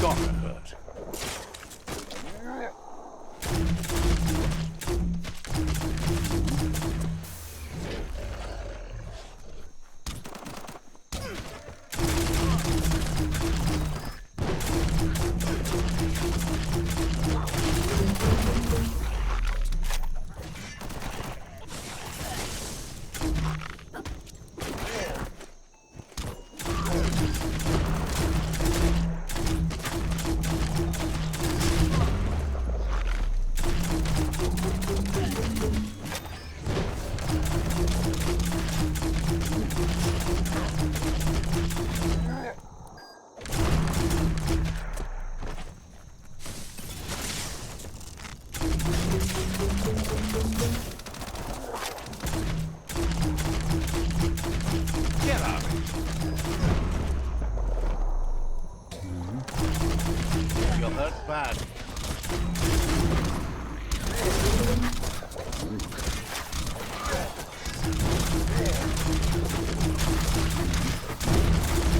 Gotta hurt. Get out. You're hurt bad.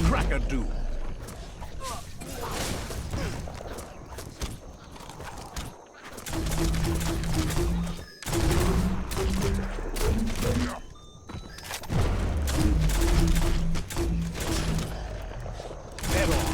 Crack-a-doo. Head on.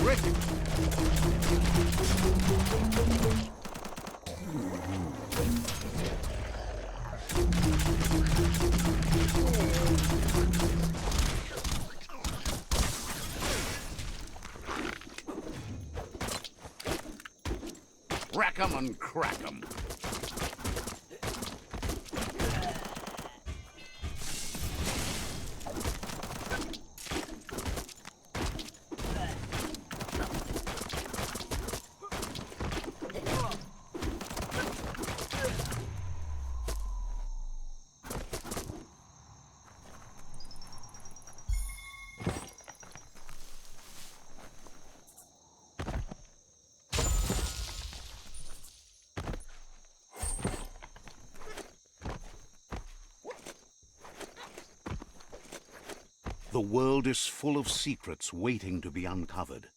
Rick. Rack 'em and crack 'em. The world is full of secrets waiting to be uncovered.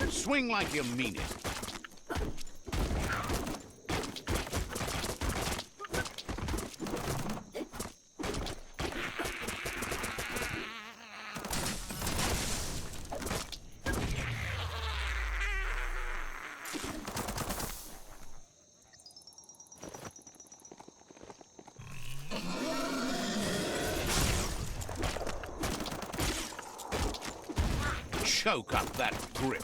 Swing like you mean it. Choke up that grip.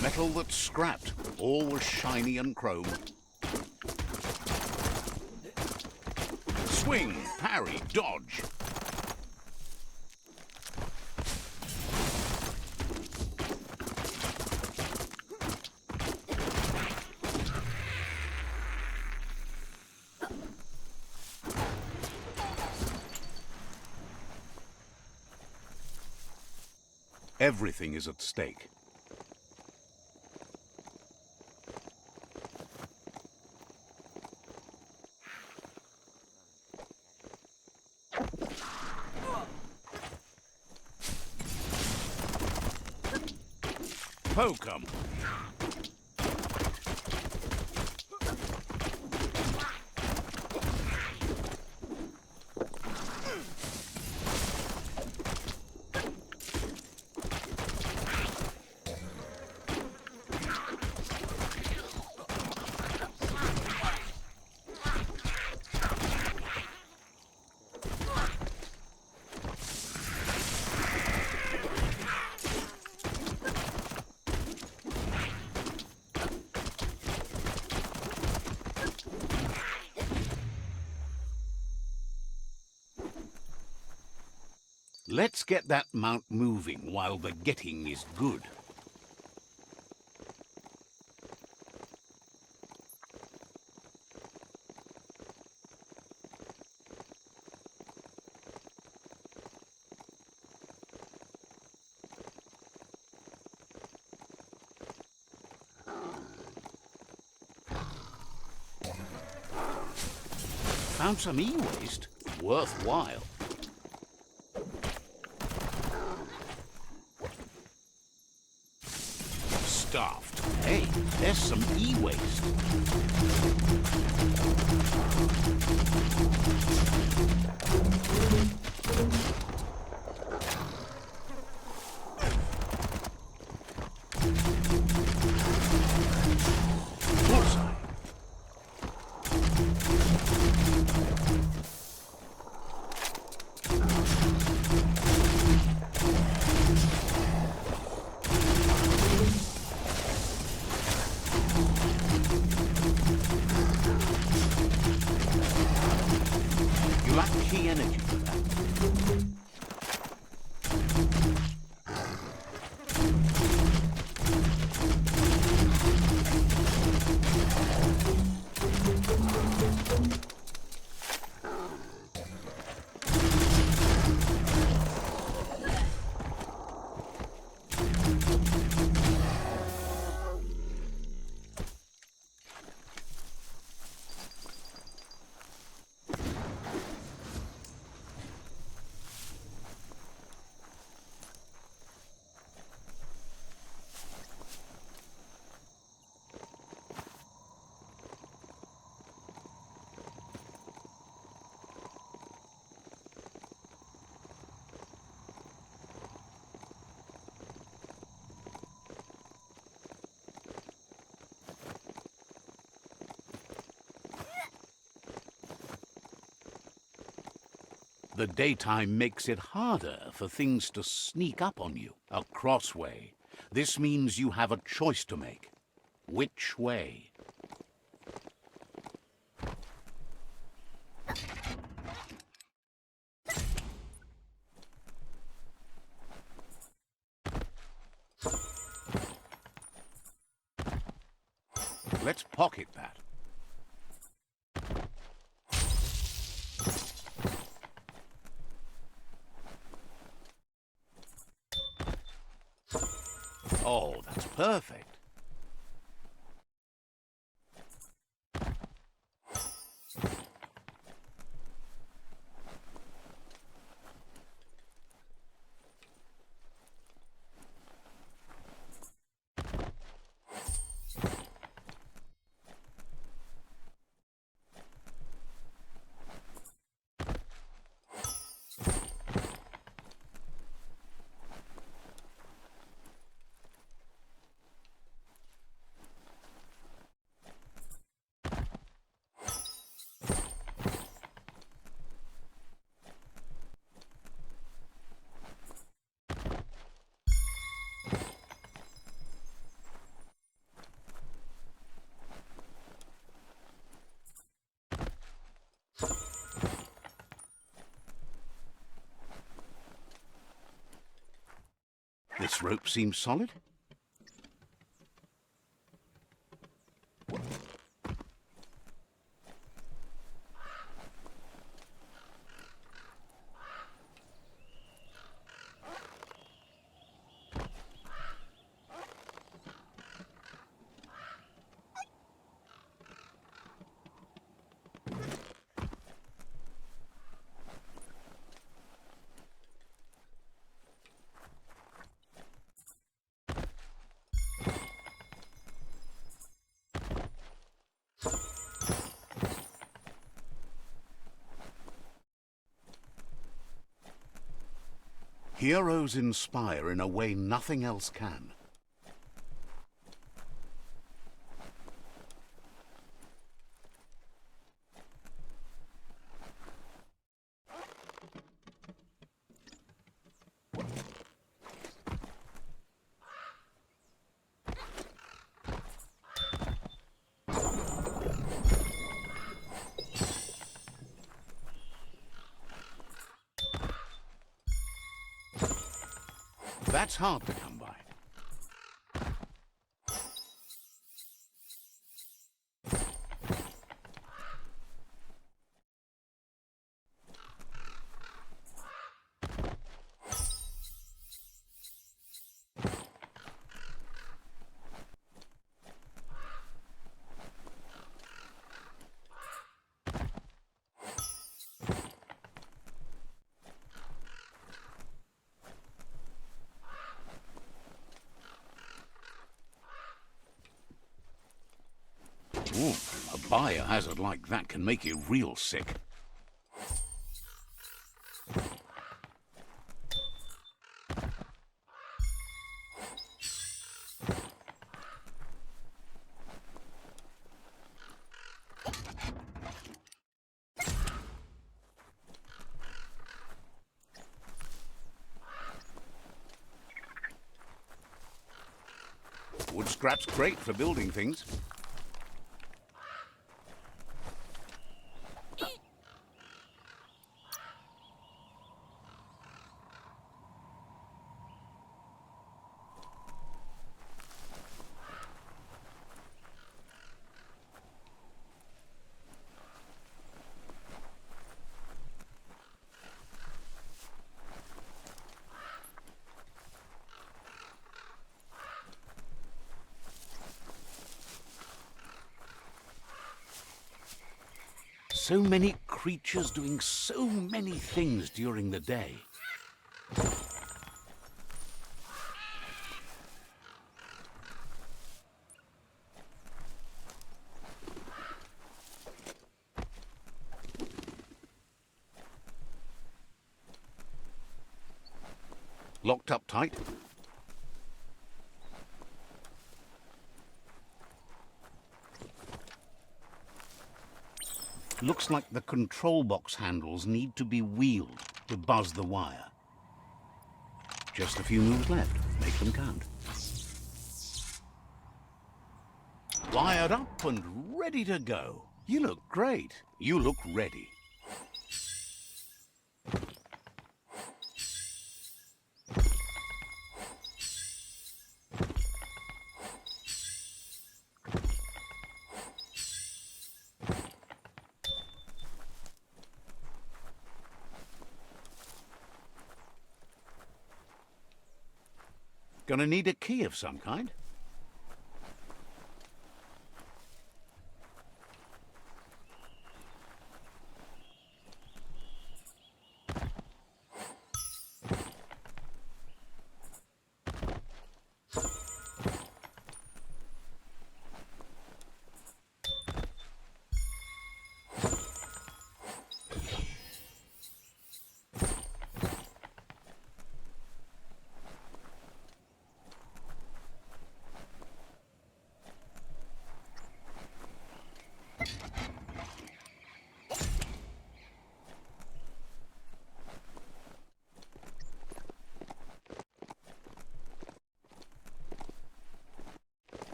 Metal that's scrapped, all was shiny and chrome. Swing, parry, dodge. Everything is at stake. poke 'em. Let's get that mount moving while the getting is good. Found some e-waste? Worthwhile. Stuffed. Hey, there's some e-waste. Bullseye. You lack key energy for that. The daytime makes it harder for things to sneak up on you. A crossway. This means you have a choice to make. Which way? Let's pocket that. Oh, that's perfect. This rope seems solid. Heroes inspire in a way nothing else can. That's hard to come by. Ooh, a biohazard like that can make you real sick. Wood scrap's great for building things. So many creatures doing so many things during the day. Locked up tight. Looks like the control box handles need to be wheeled to buzz the wire. Just a few moves left. Make them count. Wired up and ready to go. You look great. You look ready. Gonna need a key of some kind.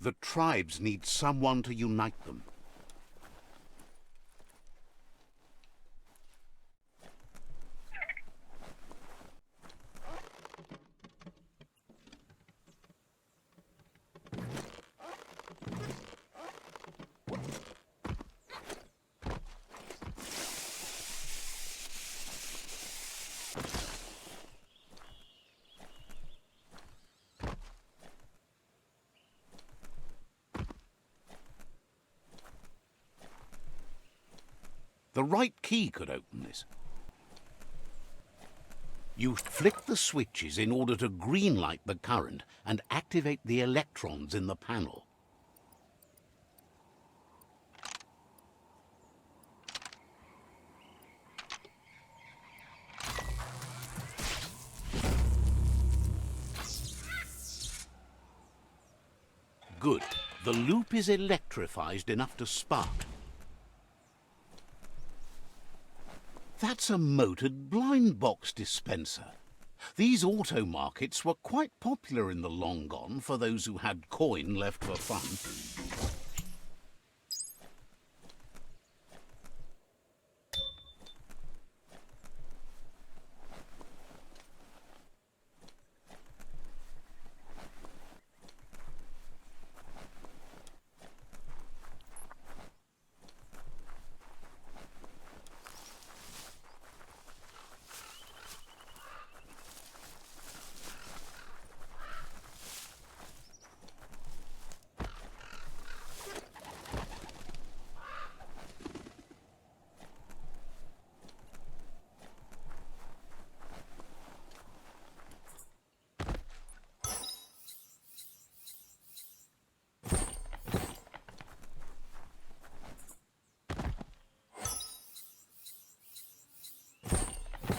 The tribes need someone to unite them. The right key could open this. You flick the switches in order to green-light the current and activate the electrons in the panel. Good. The loop is electrified enough to spark. That's a motored blind box dispenser. These auto markets were quite popular in the long gone for those who had coin left for fun.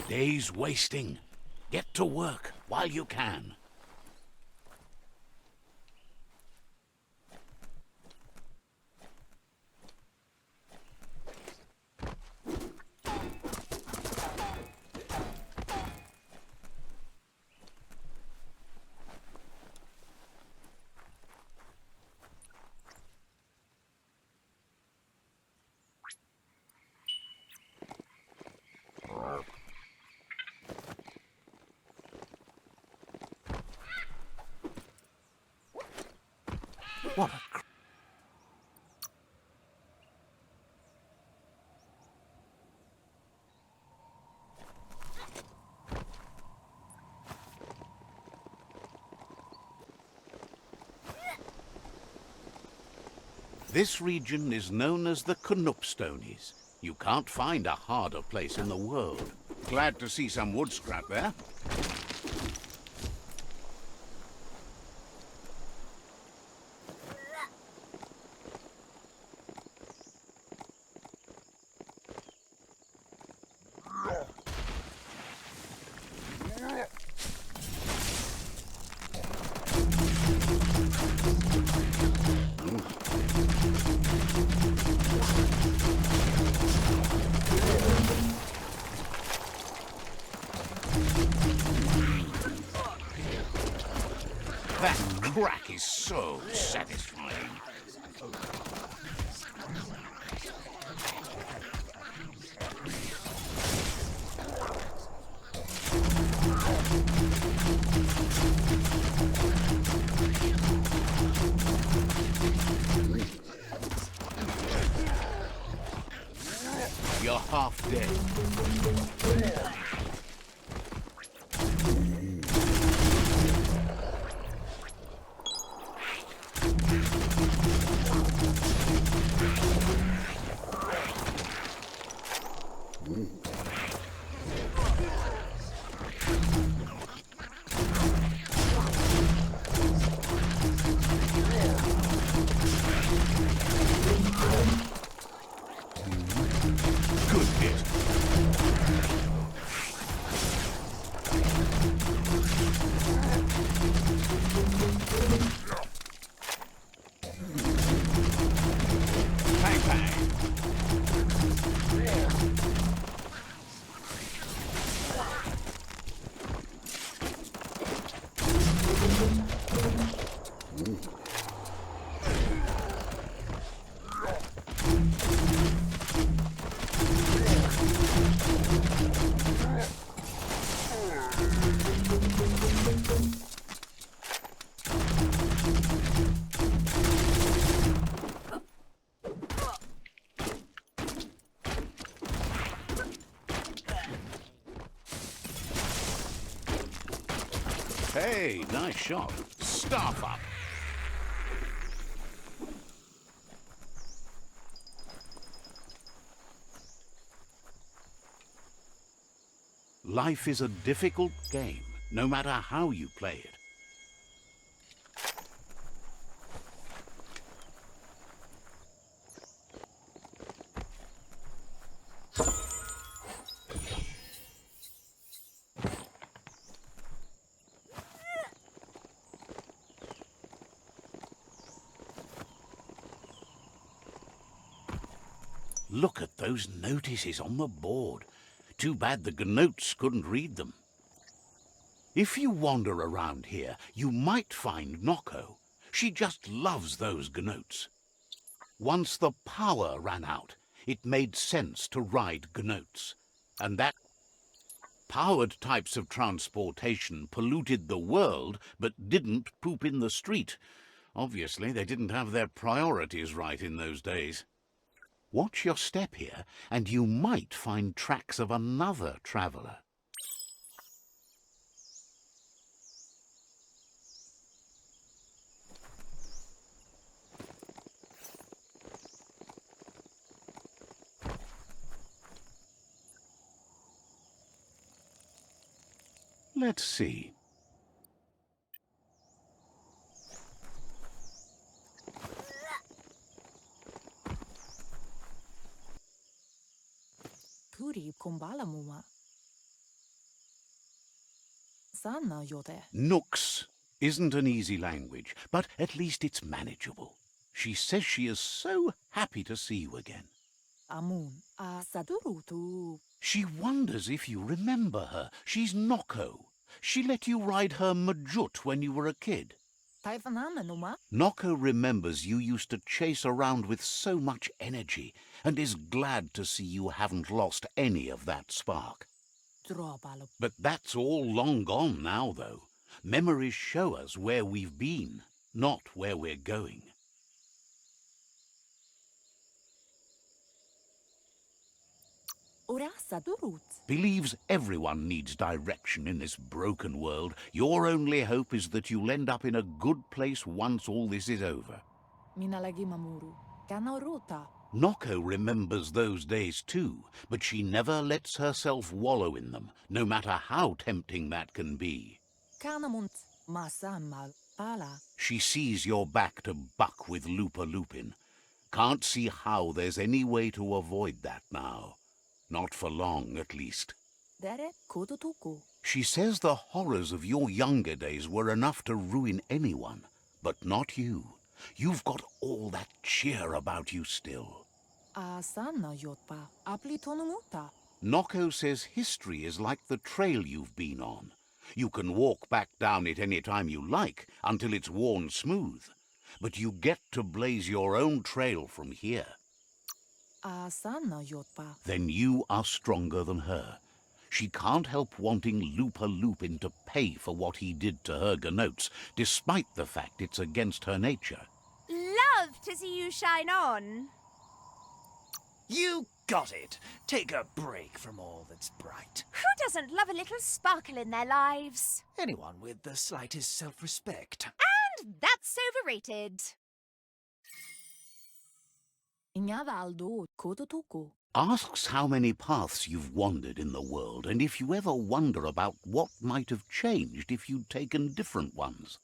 Day's wasting. Get to work while you can. What a This region is known as the Canupstonies. You can't find a harder place in the world. Glad to see some wood scrap there. That crack is so satisfying. You're half dead. Good hit. Bang, bang. Hey, nice shot. Staff up. Life is a difficult game, no matter how you play it. Look at those notices on the board. Too bad the gnotes couldn't read them. If you wander around here, you might find Noko. She just loves those gnotes. Once the power ran out, it made sense to ride gnotes. And that powered types of transportation polluted the world, but didn't poop in the street. Obviously, they didn't have their priorities right in those days. Watch your step here, and you might find tracks of another traveller. Let's see. Puri kumbala muma. Sana yote. Nooks isn't an easy language, but at least it's manageable. She says she is so happy to see you again. Amun. A sadurutu. She wonders if you remember her. She's Noko. She let you ride her Majut when you were a kid. Taifaname numa. Noko remembers you used to chase around with so much energy and is glad to see you haven't lost any of that spark. Dropalo. But that's all long gone now, though. Memories show us where we've been, not where we're going. Ora sadurut. Believes everyone needs direction in this broken world. Your only hope is that you'll end up in a good place once all this is over. Minalagi mamuru. Kanaruta. Noko remembers those days too, but she never lets herself wallow in them, no matter how tempting that can be. Kanamunt. Masamal. Pala. She sees you're back to buck with Lupa Lupin. Can't see how there's any way to avoid that now. Not for long, at least. Dere kotutuku. She says the horrors of your younger days were enough to ruin anyone, but not you. You've got all that cheer about you still. Asana yotpa. Aplitonumuta. Noko says history is like the trail you've been on. You can walk back down it any time you like, until it's worn smooth. But you get to blaze your own trail from here. Asana yotpa. Then you are stronger than her. She can't help wanting Lupa Lupin to pay for what he did to her gnotes, despite the fact it's against her nature. Love to see you shine on. You got it. Take a break from all that's bright. Who doesn't love a little sparkle in their lives? Anyone with the slightest self-respect. And that's overrated. Inyavaldo kotutuku. Asks how many paths you've wandered in the world, and if you ever wonder about what might have changed if you'd taken different ones.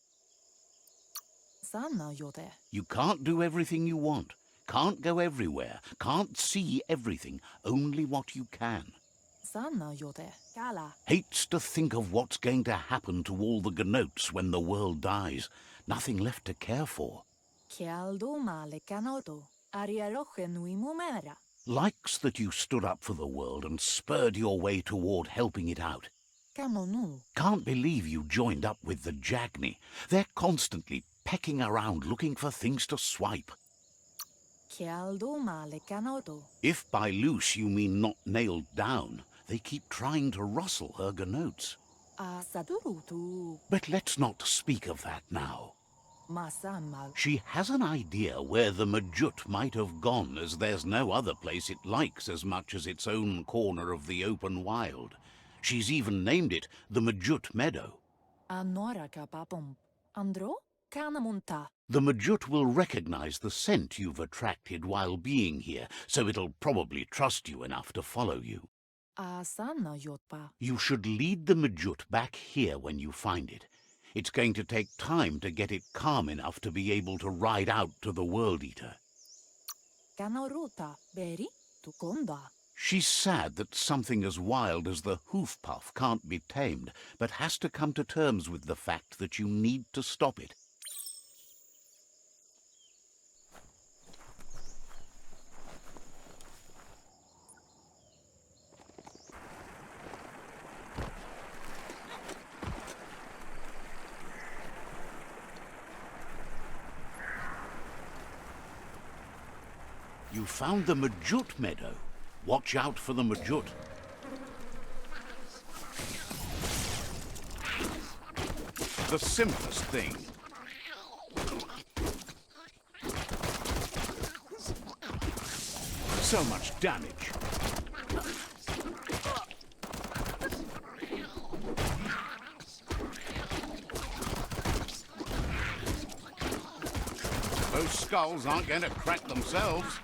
Sana yote. You can't do everything you want, can't go everywhere, can't see everything, only what you can. Sana yote. Kala. Hates to think of what's going to happen to all the gnotes when the world dies. Nothing left to care for. Kialdo male kanoto. Ariaroche nui mumera. Likes that you stood up for the world and spurred your way toward helping it out. Kamonu. Can't believe you joined up with the Jagni. They're constantly pecking around looking for things to swipe. Kialdo male kanoto. If by loose you mean not nailed down, they keep trying to rustle her gnotes. Sadurutu. But let's not speak of that now. Masamal. She has an idea where the Majut might have gone, as there's no other place it likes as much as its own corner of the open wild. She's even named it the Majut Meadow. Anora kapapum. Andro? Kanamunta. The Majut will recognize the scent you've attracted while being here, so it'll probably trust you enough to follow you. Asana yotpa. You should lead the Majut back here when you find it. It's going to take time to get it calm enough to be able to ride out to the World Eater. Kanaruta. Beri? Tukonda. She's sad that something as wild as the hoof puff can't be tamed, but has to come to terms with the fact that you need to stop it. You found the Majut meadow. Watch out for the Majut. The simplest thing. So much damage. Those skulls aren't going to crack themselves.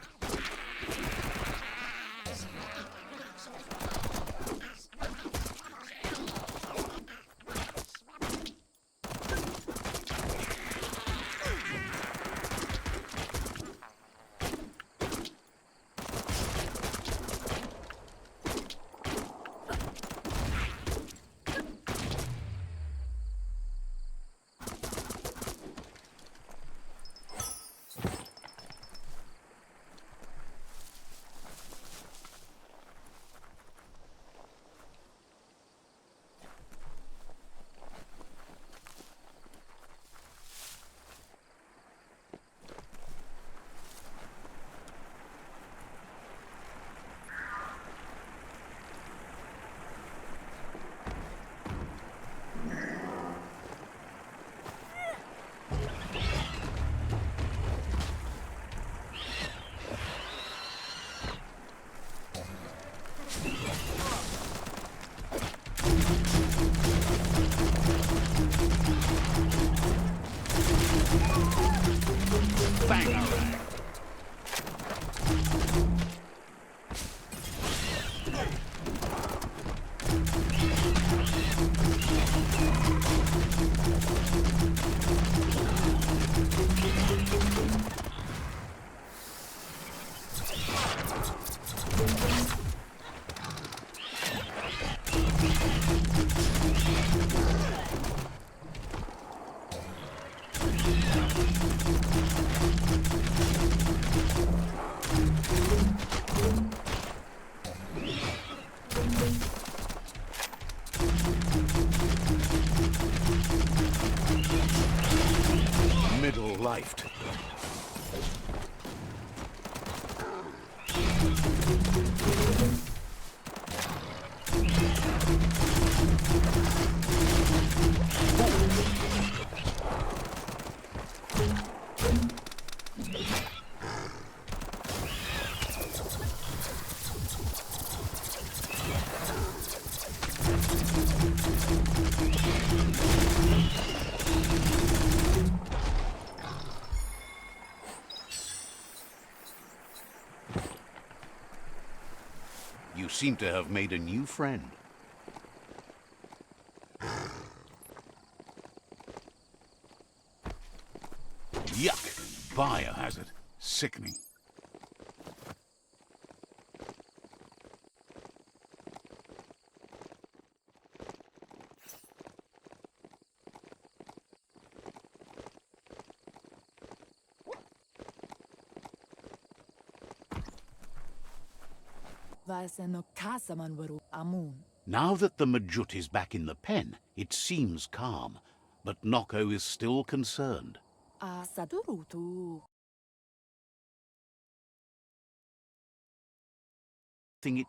Bangarang. Middle-lifed. You seem to have made a new friend. Yuck! Biohazard. Sickening. Now that the Majut is back in the pen, it seems calm, but Noko is still concerned. Think it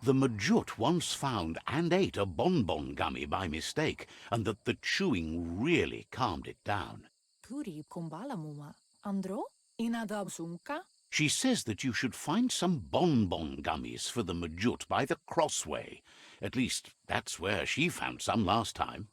The Majut once found and ate a bonbon gummy by mistake, and that the chewing really calmed it down. She says that you should find some bonbon gummies for the Majut by the crossway. At least, that's where she found some last time.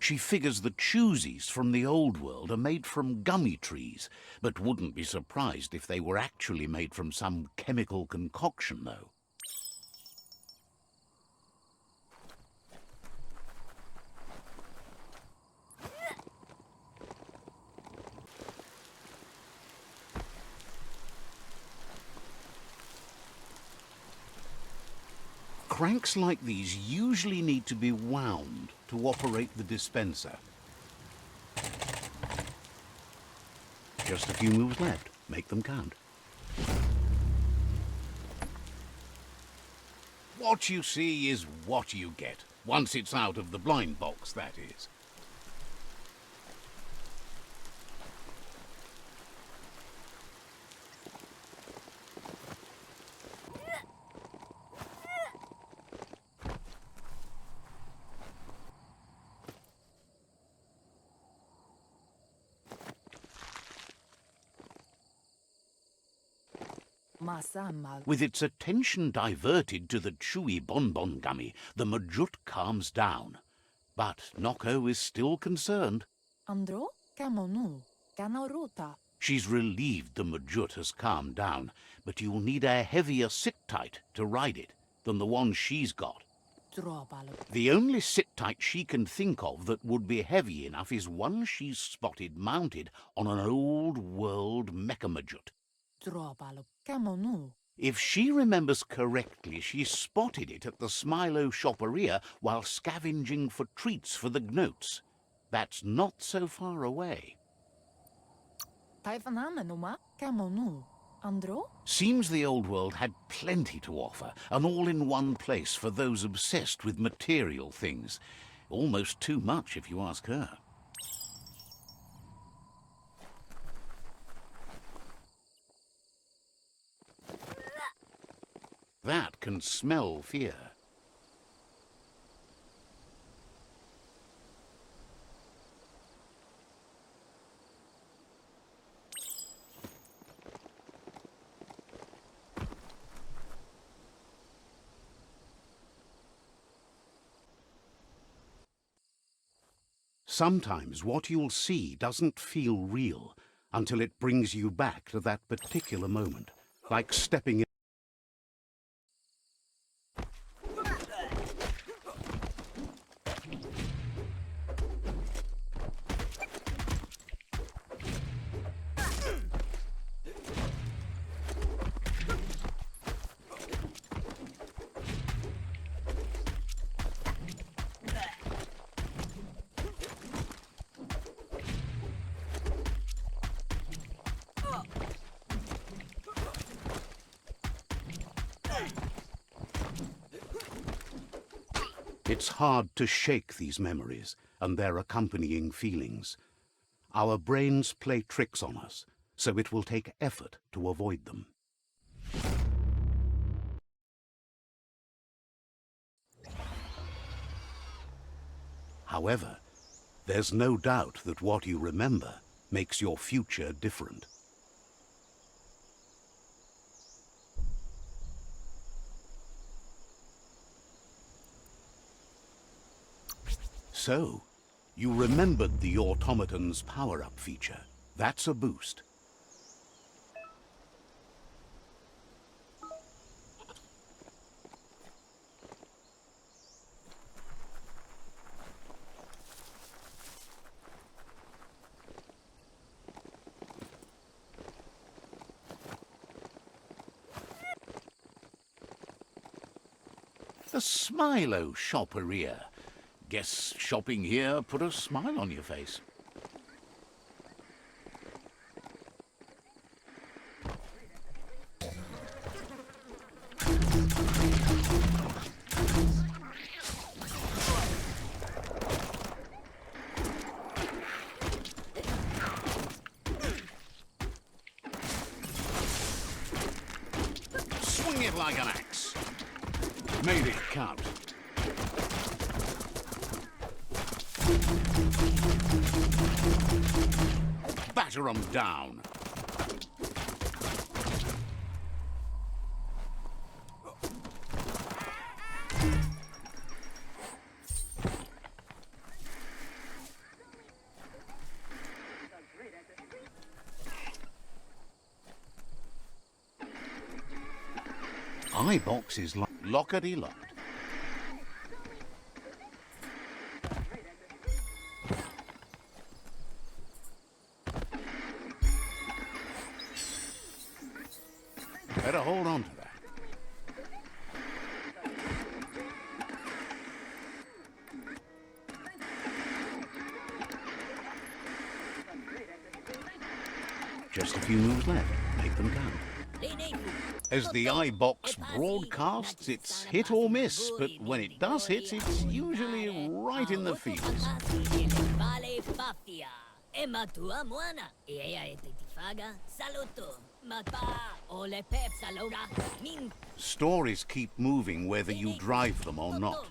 She figures the choosies from the old world are made from gummy trees, but wouldn't be surprised if they were actually made from some chemical concoction, though. Cranks like these usually need to be wound to operate the dispenser. Just a few moves left. Make them count. What you see is what you get. Once it's out of the blind box, that is. Masamal. With its attention diverted to the chewy bonbon gummy, the Majut calms down. But Noko is still concerned. Andro, Kamonu, Kanauruta. She's relieved the Majut has calmed down, but you'll need a heavier sit-tight to ride it than the one she's got. Drobalu. The only sit-tight she can think of that would be heavy enough is one she's spotted mounted on an old-world mecha-Majut. Drobalu. Kamonu. If she remembers correctly, she spotted it at the Smilo Shopperia while scavenging for treats for the Gnotes. That's not so far away. Taifanamenuma, Kamonu. Andro? Seems the old world had plenty to offer, and all in one place for those obsessed with material things. Almost too much, if you ask her. That can smell fear. Sometimes what you'll see doesn't feel real until it brings you back to that particular moment, like stepping in. It's hard to shake these memories and their accompanying feelings. Our brains play tricks on us, so it will take effort to avoid them. However, there's no doubt that what you remember makes your future different. So, you remembered the automaton's power-up feature. That's a boost. The Smilo Shopperia. Guess shopping here put a smile on your face. Swing it like an axe. Made it count. Batter 'em down. iBox is lockety-locked. Better hold on to that. Just a few moves left. Make them count. As the iBox broadcasts, it's hit or miss, but when it does hit, it's usually right in the feels. Stories keep moving whether you drive them or not.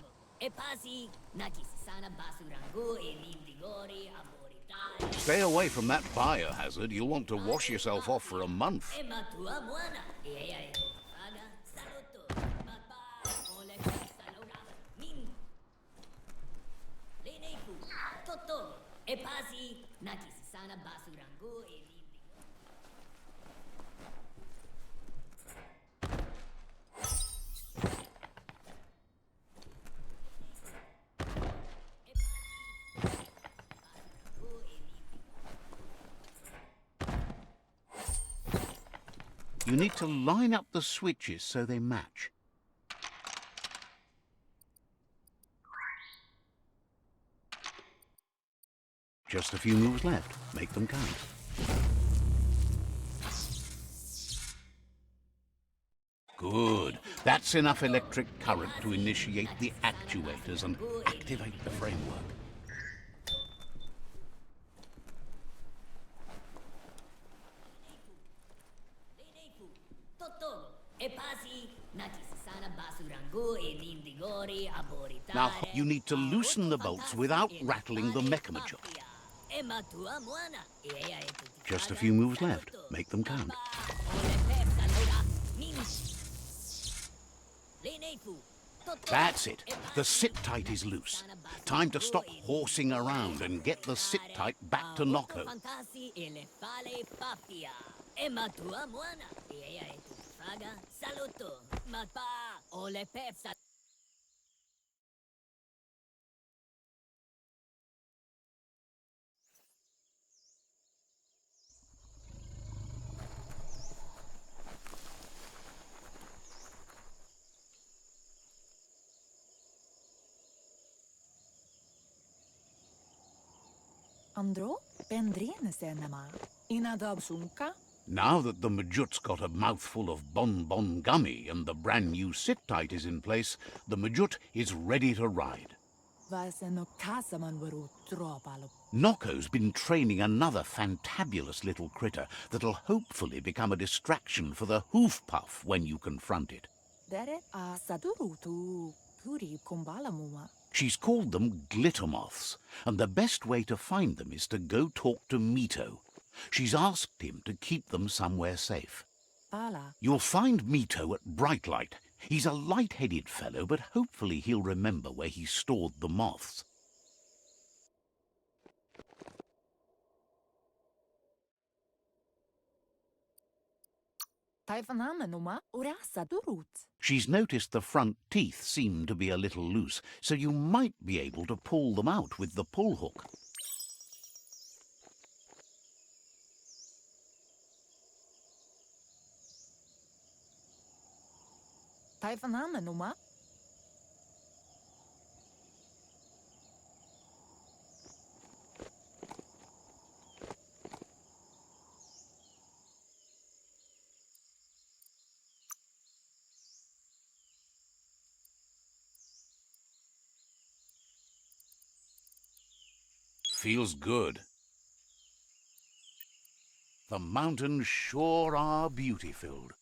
Stay away from that biohazard. You'll want to wash yourself off for a month. You need to line up the switches so they match. Just a few moves left. Make them count. Good. That's enough electric current to initiate the actuators and activate the framework. Now, you need to loosen the bolts without rattling the mechamotor. Just a few moves left. Make them count. That's it. The sit-tight is loose. Time to stop horsing around and get the sit-tight back to Nocco. Andro, pendrine senema. Inadab sunka. Now that the Majut's got a mouthful of bonbon gummy and the brand new sit-tight is in place, the Majut is ready to ride. Vaseno kasaman waru tropalo. Nocco's been training another fantabulous little critter that'll hopefully become a distraction for the hoof puff when you confront it. Dere a sadurutu puri kumbala muma. She's called them glitter moths, and the best way to find them is to go talk to Mito. She's asked him to keep them somewhere safe. Pala. You'll find Mito at Bright Light. He's a light-headed fellow, but hopefully he'll remember where he stored the moths. Taifanamenuma ura sadurut. She's noticed the front teeth seem to be a little loose, so you might be able to pull them out with the pull hook. Taifanamenuma. Feels good. The mountains sure are beauty-filled.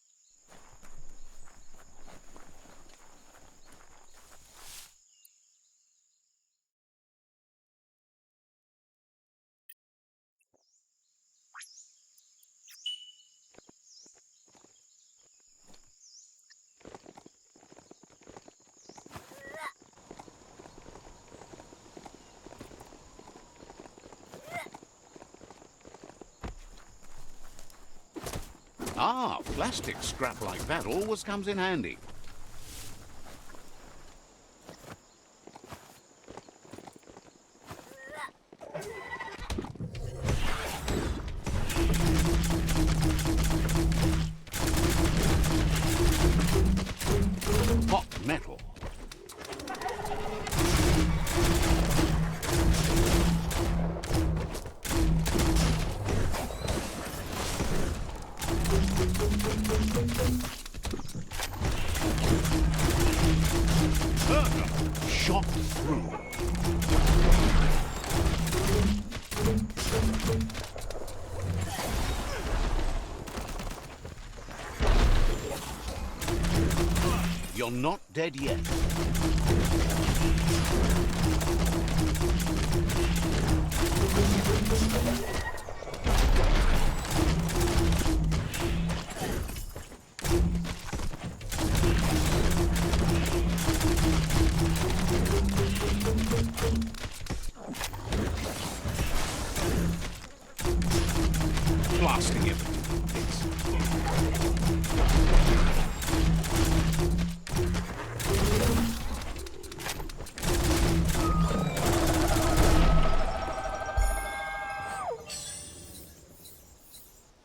Ah, plastic scrap like that always comes in handy. Hot metal. Shot through. You're not dead yet. Blasting everything.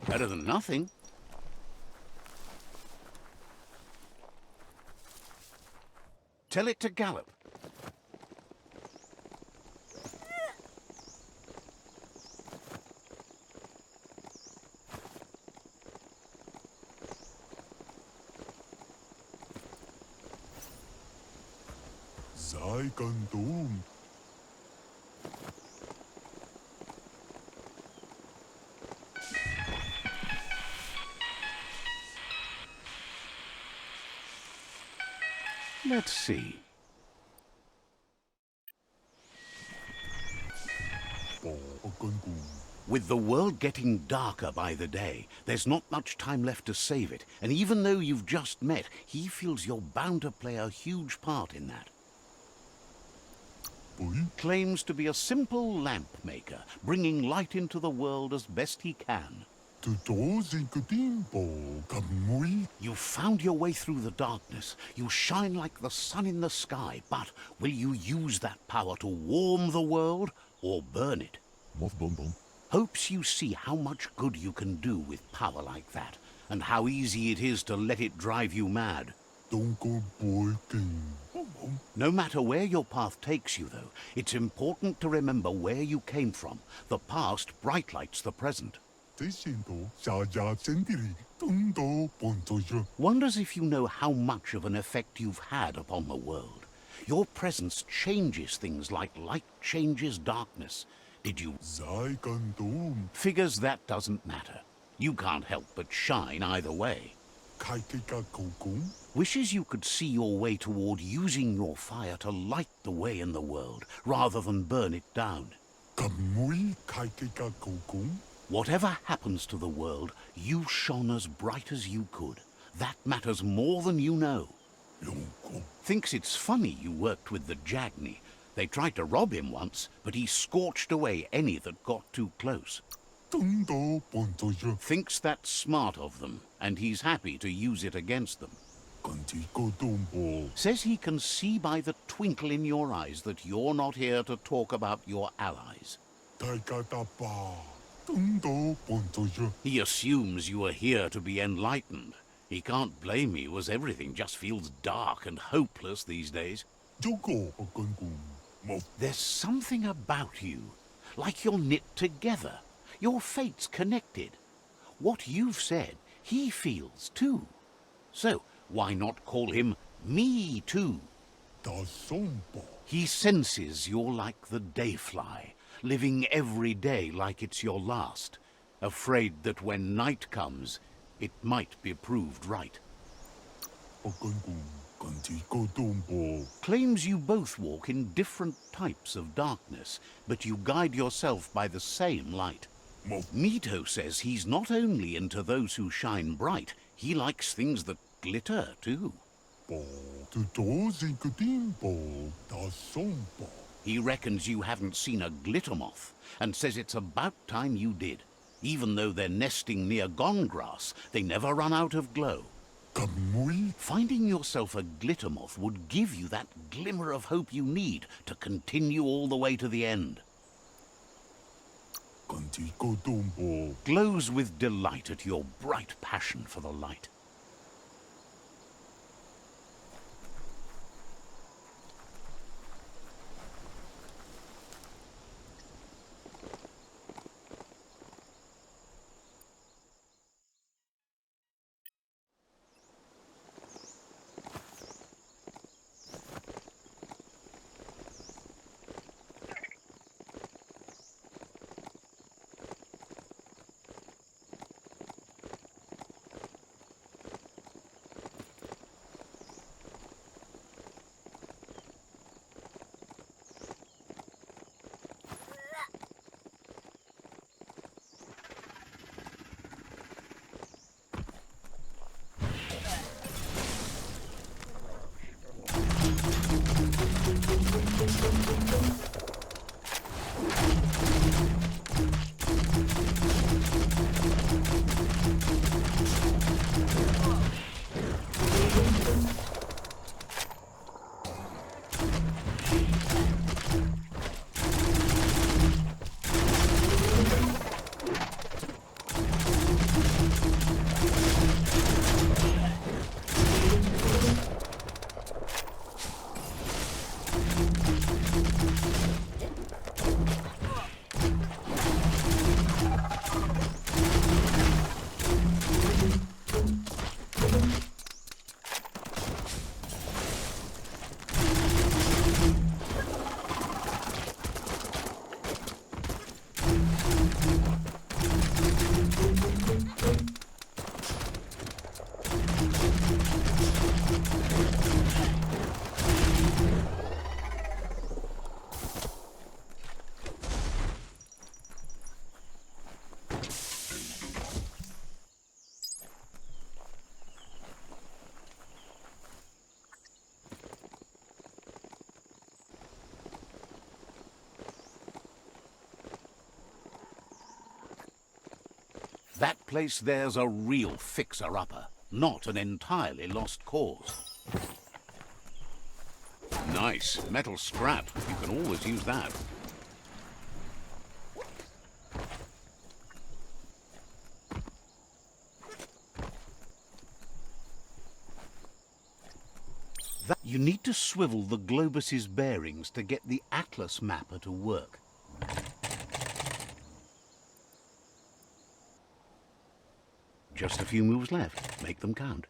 Better than nothing. Tell it to gallop. Sei Gandum. Let's see. With the world getting darker by the day, there's not much time left to save it. And even though you've just met, he feels you're bound to play a huge part in that. Claims to be a simple lamp maker, bringing light into the world as best he can. You found your way through the darkness. You shine like the sun in the sky, but will you use that power to warm the world or burn it? Hopes you see how much good you can do with power like that, and how easy it is to let it drive you mad. No matter where your path takes you, though, it's important to remember where you came from. The past bright lights the present. Wonders if you know how much of an effect you've had upon the world. Your presence changes things like light changes darkness. Did you? Figures that doesn't matter. You can't help but shine either way. Wishes you could see your way toward using your fire to light the way in the world, rather than burn it down. Whatever happens to the world, you shone as bright as you could. That matters more than you know. Thinks it's funny you worked with the Jagni. They tried to rob him once, but he scorched away any that got too close. Thinks that's smart of them, and he's happy to use it against them. Says he can see by the twinkle in your eyes that you're not here to talk about your allies. He assumes you are here to be enlightened. He can't blame you, as everything just feels dark and hopeless these days. There's something about you, like you're knit together. Your fate's connected. What you've said, he feels too. So, why not call him Me Too? He senses you're like the dayfly, living every day like it's your last, afraid that when night comes, it might be proved right. Claims you both walk in different types of darkness, but you guide yourself by the same light. Mito says he's not only into those who shine bright, he likes things that glitter too. He reckons you haven't seen a glitter moth, and says it's about time you did. Even though they're nesting near gone grass, they never run out of glow. Finding yourself a glitter moth would give you that glimmer of hope you need to continue all the way to the end. Glows with delight at your bright passion for the light. That place there's a real fixer-upper, not an entirely lost cause. Nice. Metal scrap. You can always use that. You need to swivel the globus's bearings to get the atlas mapper to work. Just a few moves left. Make them count.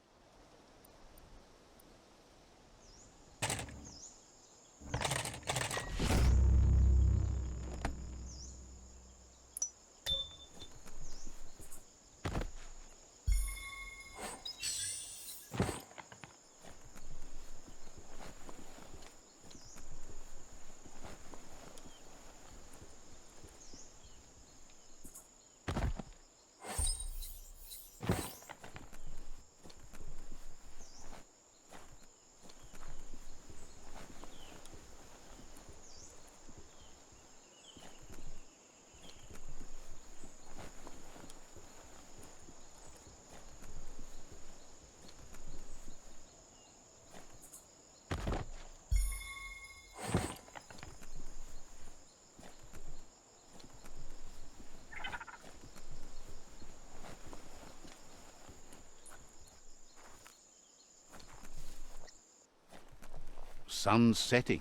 Sun's setting,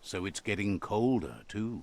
so it's getting colder too.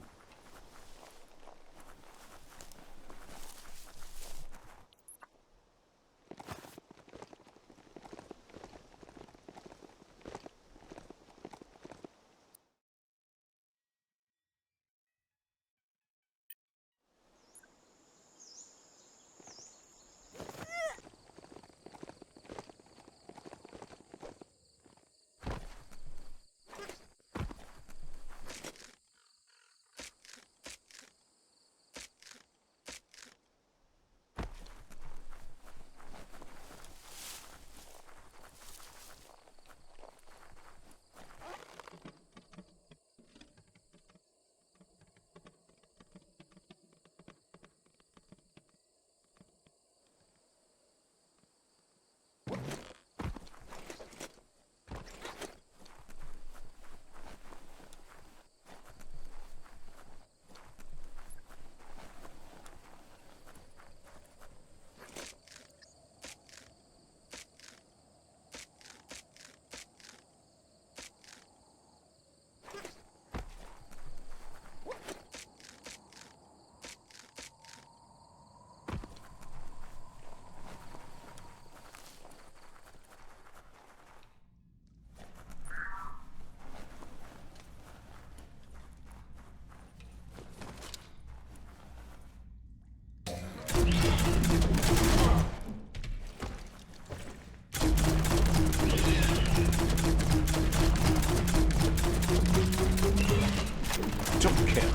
Took care of.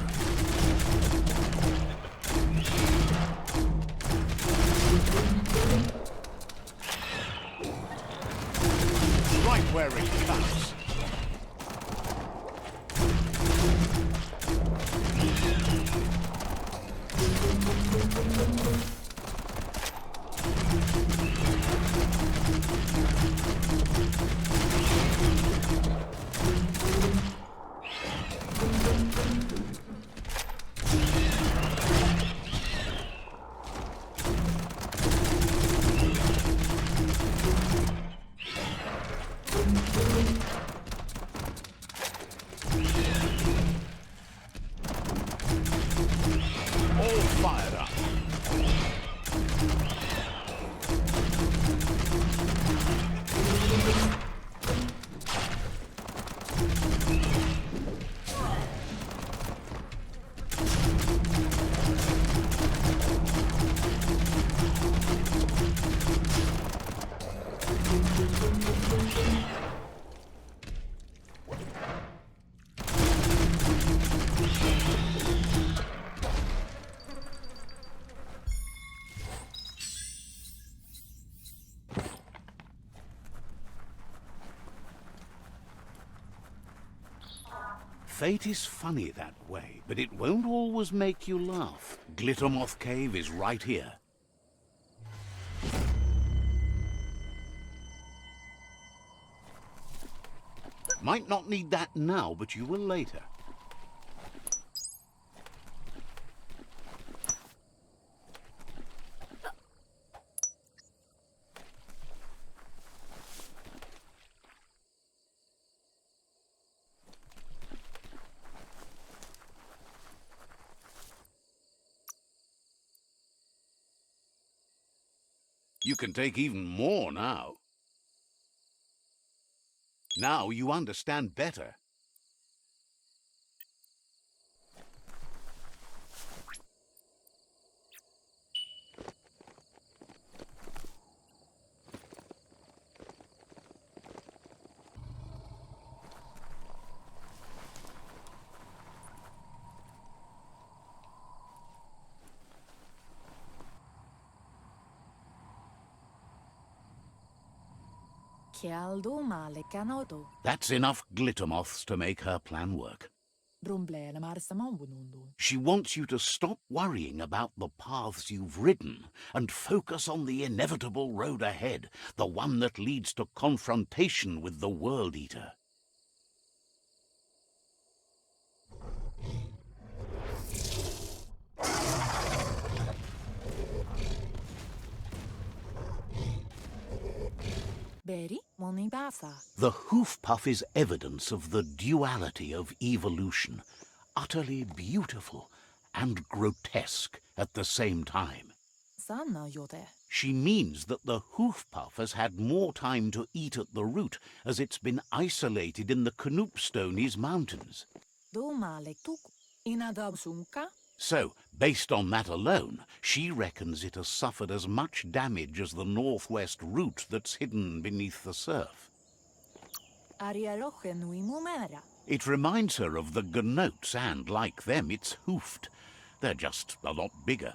Right where it counts. All fired up. Fate is funny that way, but it won't always make you laugh. Glittermoth Cave is right here. Might not need that now, but you will later. You can take even more now. Now you understand better. Chialdo male canodo. That's enough glitter moths to make her plan work. Rumble la marsa mambunundu. She wants you to stop worrying about the paths you've ridden and focus on the inevitable road ahead, the one that leads to confrontation with the World Eater. Beri, moni basa. The hoof puff is evidence of the duality of evolution, utterly beautiful and grotesque at the same time. Sanna yote. She means that the hoof puff has had more time to eat at the root as it's been isolated in the Knoopstonies mountains. Do male tuk. Inadabsunka. So, based on that alone, she reckons it has suffered as much damage as the northwest root that's hidden beneath the surf. Ariaroche nui mumera. It reminds her of the gnotes and, like them, it's hoofed. They're just a lot bigger.